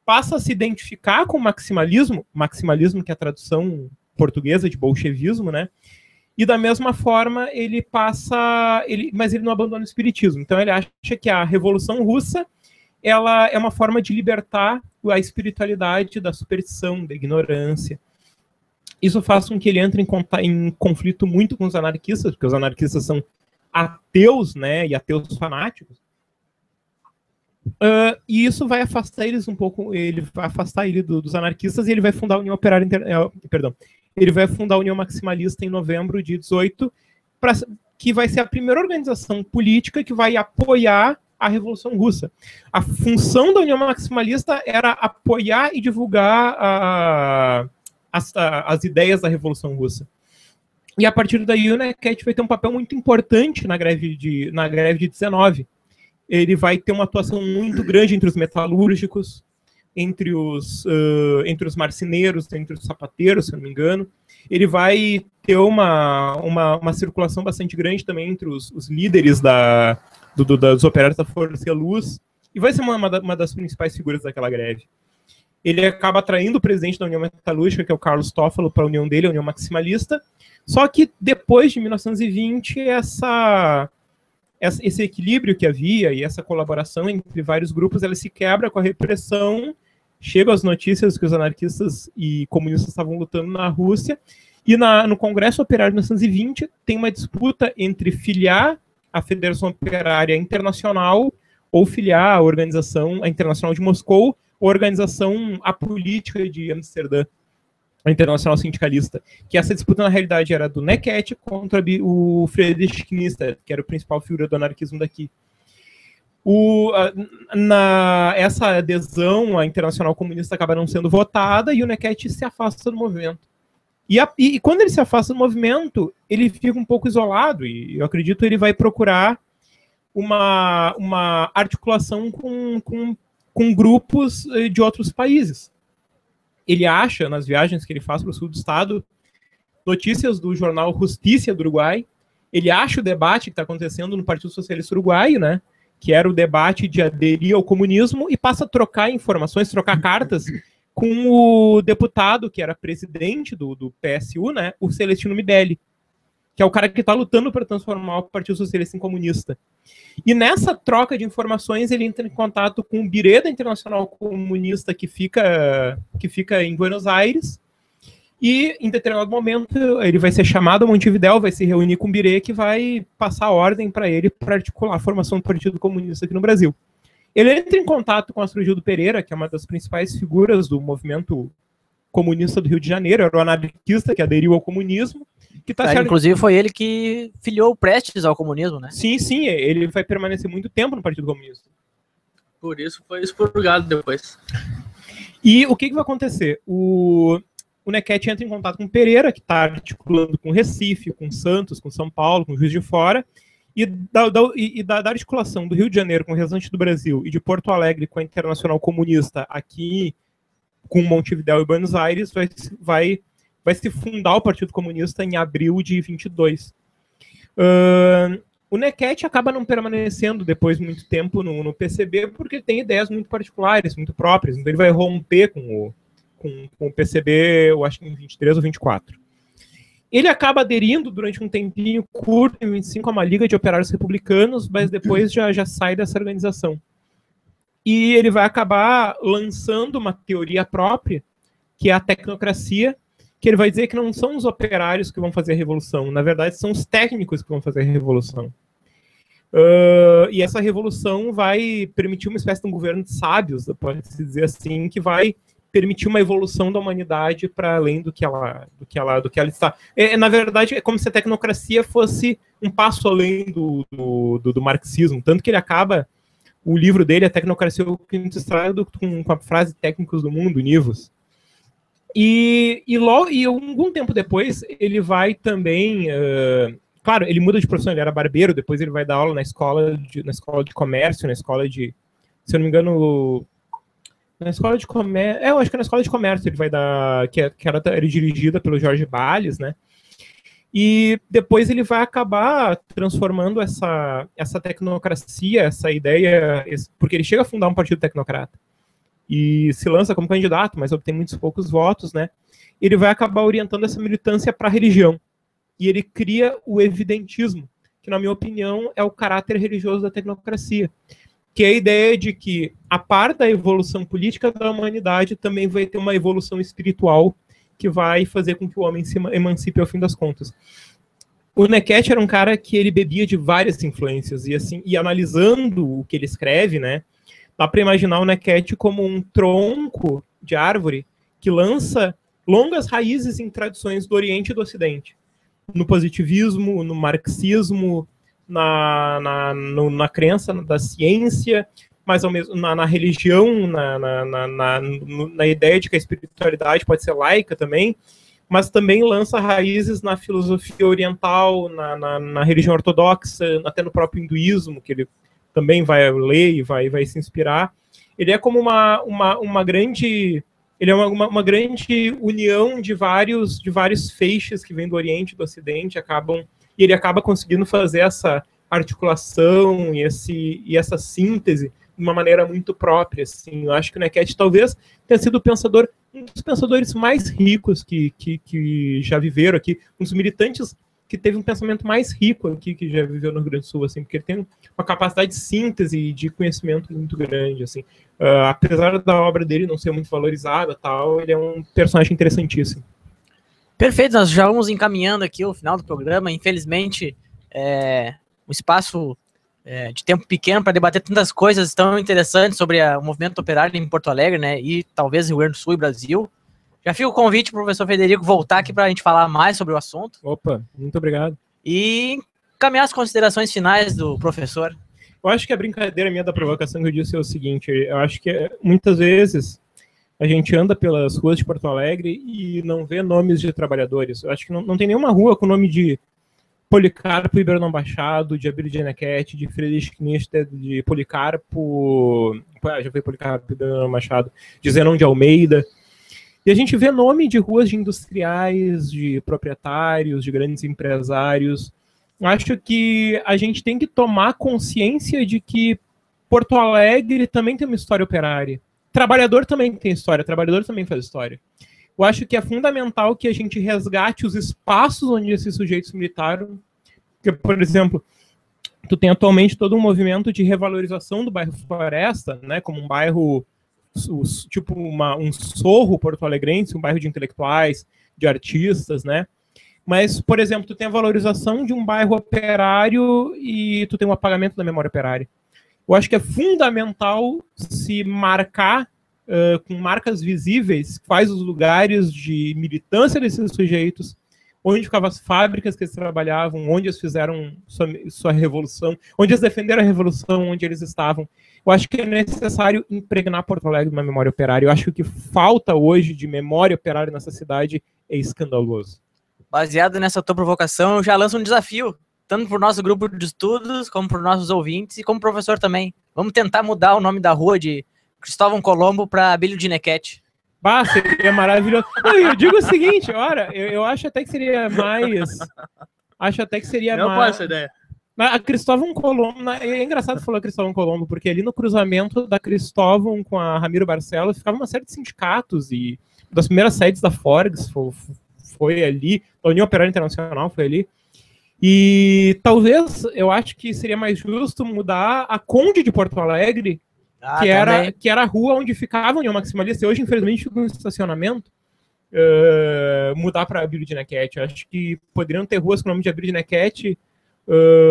passa a se identificar com o maximalismo que é a tradução portuguesa de bolchevismo, né? E da mesma forma mas ele não abandona o espiritismo. Então ele acha que a Revolução Russa ela é uma forma de libertar a espiritualidade da superstição, da ignorância. Isso faz com que ele entre em conflito muito com os anarquistas, porque os anarquistas são ateus, né, e ateus fanáticos. E isso vai afastar eles um pouco, ele vai afastar ele dos anarquistas, e ele vai fundar a União Operária ele vai fundar a União Maximalista em novembro de 18, que vai ser a primeira organização política que vai apoiar a Revolução Russa. A função da União Maximalista era apoiar e divulgar as ideias da Revolução Russa. E a partir daí o Nequete vai ter um papel muito importante na greve de 19. Ele vai ter uma atuação muito grande entre os metalúrgicos, entre os marceneiros, entre os sapateiros, se não me engano. Ele vai ter uma circulação bastante grande também entre os líderes dos operários da Força e Luz, e vai ser uma das principais figuras daquela greve. Ele acaba atraindo o presidente da União Metalúrgica, que é o Carlos Toffolo, para a união dele, a União Maximalista. Só que depois de 1920, esse equilíbrio que havia e essa colaboração entre vários grupos, ela se quebra com a repressão. Chegam as notícias que os anarquistas e comunistas estavam lutando na Rússia, e no Congresso Operário de 1920 tem uma disputa entre filiar a Federação Operária Internacional ou filiar a Internacional de Moscou ou a Organização Apolítica de Amsterdã, a Internacional Sindicalista. Que essa disputa, na realidade, era do Nequete contra o Friedrich Knister, que era o principal figura do anarquismo daqui. Essa adesão à Internacional Comunista acaba não sendo votada e o Nequete se afasta do movimento. E quando ele se afasta do movimento, ele fica um pouco isolado, e eu acredito que ele vai procurar uma articulação com grupos de outros países. Ele acha, nas viagens que ele faz para o sul do estado, notícias do jornal Justiça do Uruguai. Ele acha o debate que está acontecendo no Partido Socialista Uruguaio, né, que era o debate de aderir ao comunismo, e passa a trocar informações, trocar cartas com o deputado que era presidente do PSU, né, o Celestino Midelli, que é o cara que está lutando para transformar o Partido Socialista em comunista. E nessa troca de informações, ele entra em contato com o Biré da Internacional Comunista, que fica em Buenos Aires, e em determinado momento ele vai ser chamado a Montevidéu, vai se reunir com o Biré, que vai passar ordem para ele para articular a formação do Partido Comunista aqui no Brasil. Ele entra em contato com Astrogildo Pereira, que é uma das principais figuras do movimento comunista do Rio de Janeiro, era o anarquista que aderiu ao comunismo. Inclusive foi ele que filiou o Prestes ao comunismo, né? Sim, ele vai permanecer muito tempo no Partido Comunista. Por isso foi expurgado depois. E o que vai acontecer? O Nequete entra em contato com o Pereira, que está articulando com Recife, com Santos, com São Paulo, com Juiz de Fora, e da articulação do Rio de Janeiro com o restante do Brasil e de Porto Alegre com a Internacional Comunista aqui com Montevidéu e Buenos Aires, vai se fundar o Partido Comunista em abril de 22. O Nequete acaba não permanecendo depois de muito tempo no PCB porque tem ideias muito particulares, muito próprias, então ele vai romper com o PCB, eu acho que em 23 ou 24. Ele acaba aderindo durante um tempinho curto, em 25, a uma Liga de Operários Republicanos, mas depois já sai dessa organização. E ele vai acabar lançando uma teoria própria, que é a tecnocracia, que ele vai dizer que não são os operários que vão fazer a revolução, na verdade são os técnicos que vão fazer a revolução. E essa revolução vai permitir uma espécie de um governo de sábios, pode-se dizer assim, que vai permitir uma evolução da humanidade para além do que ela está. Na verdade, é como se a tecnocracia fosse um passo além do marxismo, tanto que ele acaba, o livro dele, A Tecnocracia, ilustrado com a frase técnicos do mundo, Nivos. E algum tempo depois, ele vai também... claro, ele muda de profissão, ele era barbeiro, depois ele vai dar aula na escola de comércio, na escola de... Se eu não me engano, Na escola de comércio. Eu acho que é na escola de comércio ele vai dar. Que era dirigida pelo Jorge Balles, né? E depois ele vai acabar transformando essa tecnocracia, essa ideia. Porque ele chega a fundar um partido tecnocrata. E se lança como candidato, mas obtém muitos poucos votos, né? Ele vai acabar orientando essa militância para a religião. E ele cria o evidentismo, que, na minha opinião, é o caráter religioso da tecnocracia. Que é a ideia de que, a par da evolução política da humanidade, também vai ter uma evolução espiritual que vai fazer com que o homem se emancipe ao fim das contas. O Nequete era um cara que ele bebia de várias influências, e assim, e analisando o que ele escreve, né, dá para imaginar o Nequete como um tronco de árvore que lança longas raízes em tradições do Oriente e do Ocidente. No positivismo, no marxismo, na crença da ciência, mas ao mesmo na religião, na ideia de que a espiritualidade pode ser laica também, mas também lança raízes na filosofia oriental, na religião ortodoxa, até no próprio hinduísmo, que ele também vai ler e vai se inspirar. Ele é como uma grande... Ele é uma grande união de vários feixes que vêm do Oriente e do Ocidente, e ele acaba conseguindo fazer essa articulação e essa síntese de uma maneira muito própria. Assim. Eu acho que o Nequete talvez tenha sido um dos pensadores mais ricos que já viveram aqui, um dos militantes que teve um pensamento mais rico aqui que já viveu no Rio Grande do Sul, assim, porque ele tem uma capacidade de síntese e de conhecimento muito grande, assim. Apesar da obra dele não ser muito valorizada, tal, ele é um personagem interessantíssimo. Perfeito, nós já vamos encaminhando aqui o final do programa. Infelizmente, um espaço de tempo pequeno para debater tantas coisas tão interessantes sobre o movimento operário em Porto Alegre, né, e talvez Rio Grande do Sul e Brasil. Já fica o convite para o professor Frederico voltar aqui para a gente falar mais sobre o assunto. Opa, muito obrigado. E encaminhar as considerações finais do professor. Eu acho que a brincadeira minha da provocação que eu disse é o seguinte, eu acho que muitas vezes a gente anda pelas ruas de Porto Alegre e não vê nomes de trabalhadores. Eu acho que não tem nenhuma rua com o nome de Policarpo Ibernon Machado, de Abílio de Nequete, de Friedrich Nietzsche, de Policarpo... já foi Policarpo Ibernon Machado, de Zenon de Almeida. E a gente vê nome de ruas de industriais, de proprietários, de grandes empresários. Acho que a gente tem que tomar consciência de que Porto Alegre também tem uma história operária. Trabalhador também tem história, trabalhador também faz história. Eu acho que é fundamental que a gente resgate os espaços onde esses sujeitos militaram. Porque, por exemplo, tu tem atualmente todo um movimento de revalorização do bairro Floresta, né, como um bairro... tipo um sorro porto-alegrense, um bairro de intelectuais, de artistas, né? Mas, por exemplo, tu tem a valorização de um bairro operário e tu tem um apagamento da memória operária. Eu acho que é fundamental se marcar com marcas visíveis quais os lugares de militância desses sujeitos, onde ficavam as fábricas que eles trabalhavam, onde eles fizeram sua revolução, onde eles defenderam a revolução, onde eles estavam. Eu acho que é necessário impregnar Porto Alegre numa memória operária. Eu acho que o que falta hoje de memória operária nessa cidade é escandaloso. Baseado nessa tua provocação, eu já lanço um desafio, tanto para o nosso grupo de estudos, como para os nossos ouvintes e como professor também. Vamos tentar mudar o nome da rua de Cristóvão Colombo para Abílio de Nequete. Bah, seria maravilhoso. Não, eu digo o seguinte, olha, eu acho até que seria mais... Acho até que seria não mais... pode essa ideia. A Cristóvão Colombo, é engraçado falar Cristóvão Colombo, porque ali no cruzamento da Cristóvão com a Ramiro Barcelos ficava uma série de sindicatos e das primeiras sedes da Forgs foi ali, a União Operária Internacional foi ali. E talvez, eu acho que seria mais justo mudar a Conde de Porto Alegre, que era a rua onde ficava a União Maximalista, e hoje, infelizmente, fica um estacionamento, mudar para Abílio de Nequete. Acho que poderiam ter ruas com o nome de Abílio de Nequete,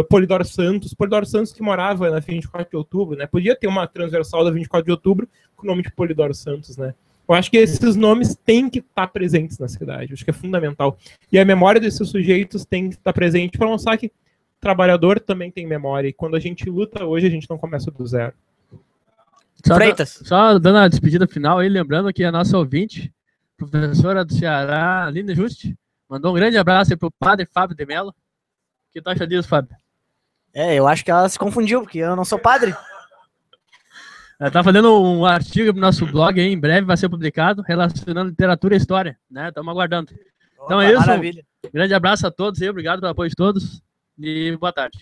Polidoro Santos que morava na 24 de outubro, né? Podia ter uma transversal da 24 de outubro com o nome de Polidoro Santos, né? Eu acho que esses nomes têm que estar presentes na cidade, acho que é fundamental. E a memória desses sujeitos tem que estar presente para mostrar que o trabalhador também tem memória, e quando a gente luta hoje, a gente não começa do zero. Freitas. Só dando a despedida final aí, lembrando que a nossa ouvinte, professora do Ceará, Aline Juste, mandou um grande abraço aí pro padre Fábio de Mello. O que tu acha disso, Fábio? Eu acho que ela se confundiu, porque eu não sou padre. Tá fazendo um artigo pro nosso blog aí, em breve vai ser publicado, relacionando literatura e história, né? Estamos aguardando. Então é isso. Maravilha. Grande abraço a todos aí, obrigado pelo apoio de todos e boa tarde.